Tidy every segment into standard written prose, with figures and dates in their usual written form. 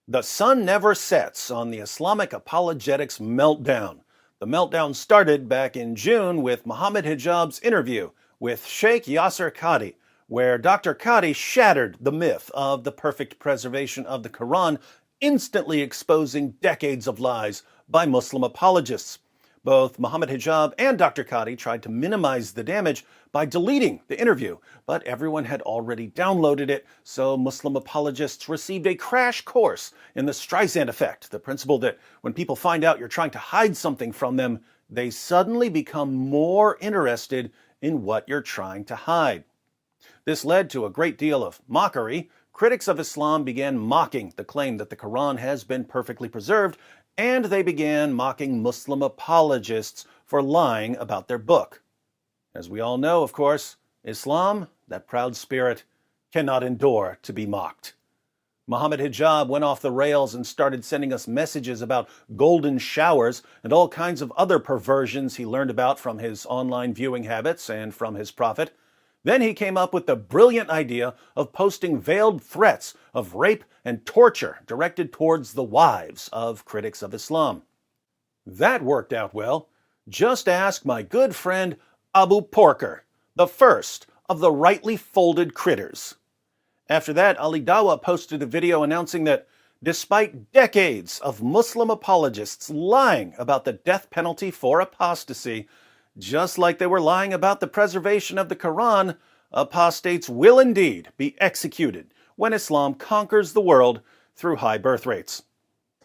The sun never sets on the Islamic apologetics meltdown. The meltdown started back in June with Mohammed Hijab's interview with Sheikh Yasir Qadhi, where Dr. Qadhi shattered the myth of the perfect preservation of the Quran, instantly exposing decades of lies by Muslim apologists. Both Mohammed Hijab and Dr. Qadhi tried to minimize the damage by deleting the interview, but everyone had already downloaded it, so Muslim apologists received a crash course in the Streisand effect, the principle that when people find out you're trying to hide something from them, they suddenly become more interested in what you're trying to hide. This led to a great deal of mockery. Critics of Islam began mocking the claim that the Quran has been perfectly preserved, and they began mocking Muslim apologists for lying about their book. As we all know, of course, Islam, that proud spirit, cannot endure to be mocked. Mohammed Hijab went off the rails and started sending us messages about golden showers and all kinds of other perversions he learned about from his online viewing habits and from his prophet. Then he came up with the brilliant idea of posting veiled threats of rape and torture directed towards the wives of critics of Islam. That worked out well. Just ask my good friend Abu Porker, the first of the rightly folded critters. After that, Ali Dawah posted a video announcing that despite decades of Muslim apologists lying about the death penalty for apostasy, just like they were lying about the preservation of the Quran, apostates will indeed be executed when Islam conquers the world through high birth rates.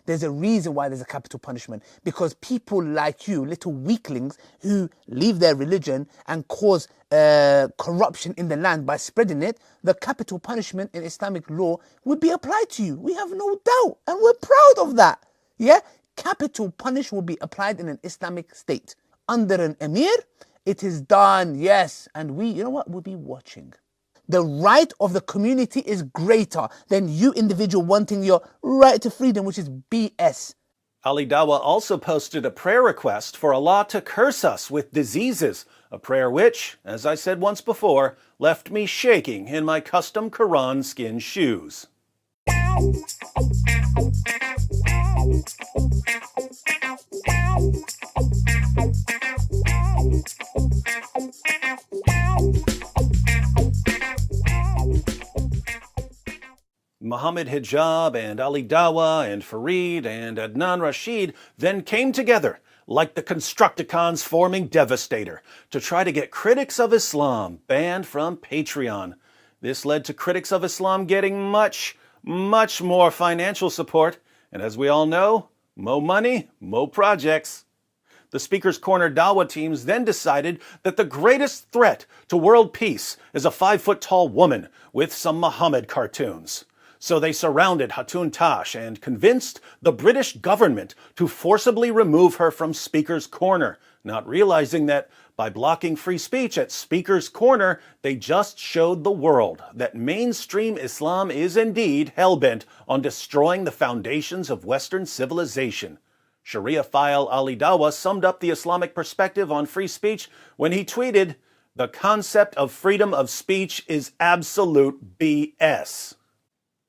There's a reason why there's a capital punishment, because people like you, little weaklings who leave their religion and cause corruption in the land by spreading it, the capital punishment in Islamic law would be applied to you. We have no doubt, and we're proud of that. Yeah, capital punishment will be applied in an Islamic state. Under an emir, it is done, yes, and we, you know what, we'll be watching. The right of the community is greater than you individual wanting your right to freedom, which is BS. Ali Dawah also posted a prayer request for Allah to curse us with diseases, a prayer which, as I said once before, left me shaking in my custom Quran skin shoes. Mohammed Hijab and Ali Dawah and Farid and Adnan Rashid then came together like the Constructicons forming Devastator to try to get critics of Islam banned from Patreon. This led to critics of Islam getting much more financial support, and as we all know, mo money, mo projects. The Speaker's Corner Dawah teams then decided that the greatest threat to world peace is a 5-foot-tall woman with some Muhammad cartoons. So they surrounded Hatun Tash and convinced the British government to forcibly remove her from Speaker's Corner, not realizing that by blocking free speech at Speaker's Corner, they just showed the world that mainstream Islam is indeed hell-bent on destroying the foundations of Western civilization. Sharia-phile Ali Dawah summed up the Islamic perspective on free speech when he tweeted, "The concept of freedom of speech is absolute BS."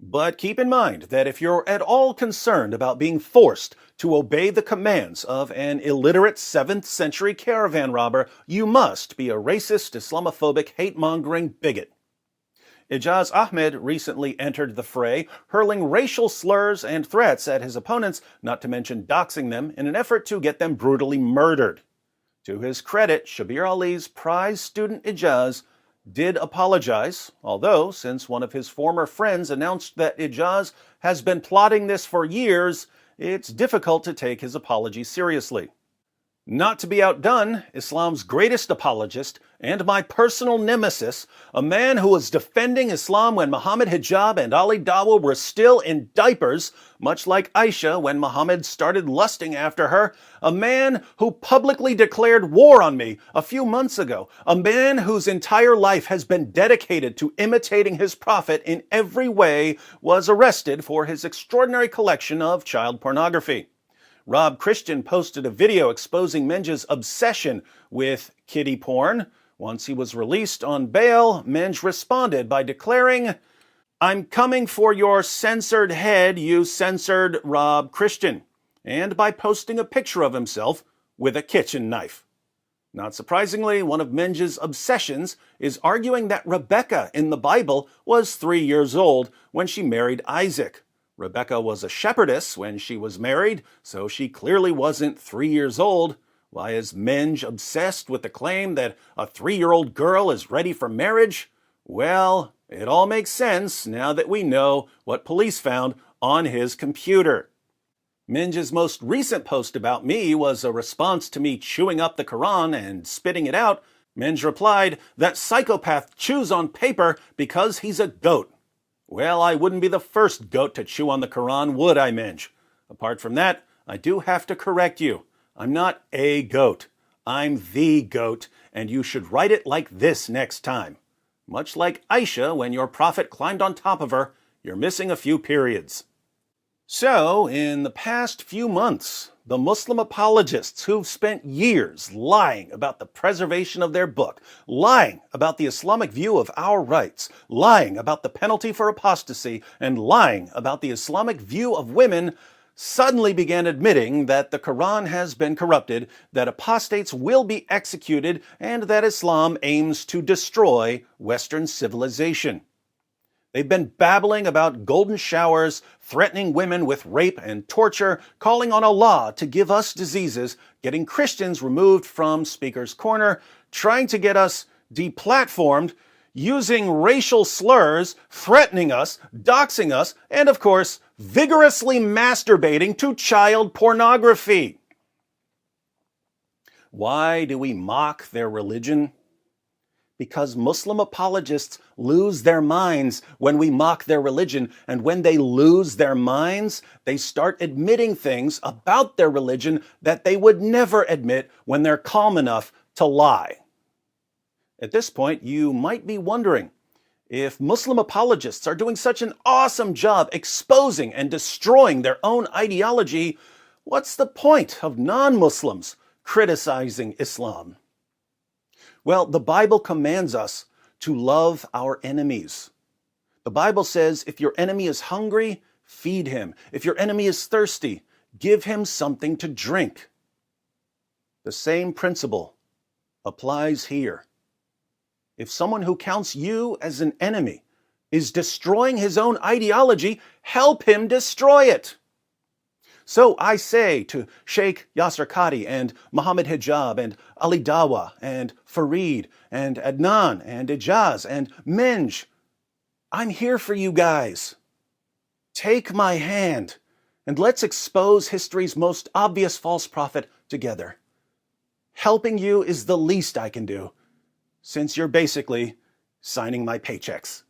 But keep in mind that if you're at all concerned about being forced to obey the commands of an illiterate 7th century caravan robber, you must be a racist, Islamophobic, hate-mongering bigot. Ijaz Ahmad recently entered the fray, hurling racial slurs and threats at his opponents, not to mention doxing them, in an effort to get them brutally murdered. To his credit, Shabir Ali's prize student Ijaz did apologize, although since one of his former friends announced that Ijaz has been plotting this for years, it's difficult to take his apology seriously. Not to be outdone, Islam's greatest apologist and my personal nemesis, a man who was defending Islam when Mohammed Hijab and Ali Dawah were still in diapers, much like Aisha when Muhammad started lusting after her, a man who publicly declared war on me a few months ago, a man whose entire life has been dedicated to imitating his prophet in every way, was arrested for his extraordinary collection of child pornography. Rob Christian posted a video exposing MENJ's obsession with kiddie porn. Once he was released on bail, MENJ responded by declaring, I'm coming for your censored head, you censored Rob Christian, and by posting a picture of himself with a kitchen knife. Not surprisingly, one of MENJ's obsessions is arguing that Rebecca in the Bible was 3 years old when she married Isaac. Rebecca was a shepherdess when she was married, so she clearly wasn't 3 years old. Why is MENJ obsessed with the claim that a 3-year-old girl is ready for marriage? Well, it all makes sense now that we know what police found on his computer. MENJ's most recent post about me was a response to me chewing up the Quran and spitting it out. MENJ replied that psychopath chews on paper because he's a goat. Well, I wouldn't be the first goat to chew on the Quran, would I, MENJ? Apart from that, I do have to correct you. I'm not a goat. I'm the goat, and you should write it like this next time. Much like Aisha when your prophet climbed on top of her, you're missing a few periods. So, in the past few months, the Muslim apologists who've spent years lying about the preservation of their book, lying about the Islamic view of our rights, lying about the penalty for apostasy, and lying about the Islamic view of women, suddenly began admitting that the Quran has been corrupted, that apostates will be executed, and that Islam aims to destroy Western civilization. They've been babbling about golden showers, threatening women with rape and torture, calling on Allah to give us diseases, getting Christians removed from Speaker's Corner, trying to get us deplatformed, using racial slurs, threatening us, doxing us, and of course, vigorously masturbating to child pornography. Why do we mock their religion? Because Muslim apologists lose their minds when we mock their religion, and when they lose their minds, they start admitting things about their religion that they would never admit when they're calm enough to lie. At this point, you might be wondering, if Muslim apologists are doing such an awesome job exposing and destroying their own ideology, what's the point of non-Muslims criticizing Islam? Well, the Bible commands us to love our enemies. The Bible says if your enemy is hungry, feed him. If your enemy is thirsty, give him something to drink. The same principle applies here. If someone who counts you as an enemy is destroying his own ideology, help him destroy it. So I say to Sheikh Yasir Qadhi and Mohammed Hijab and Ali Dawah and Farid and Adnan and Ijaz and MENJ, I'm here for you guys. Take my hand and let's expose history's most obvious false prophet together. Helping you is the least I can do, since you're basically signing my paychecks.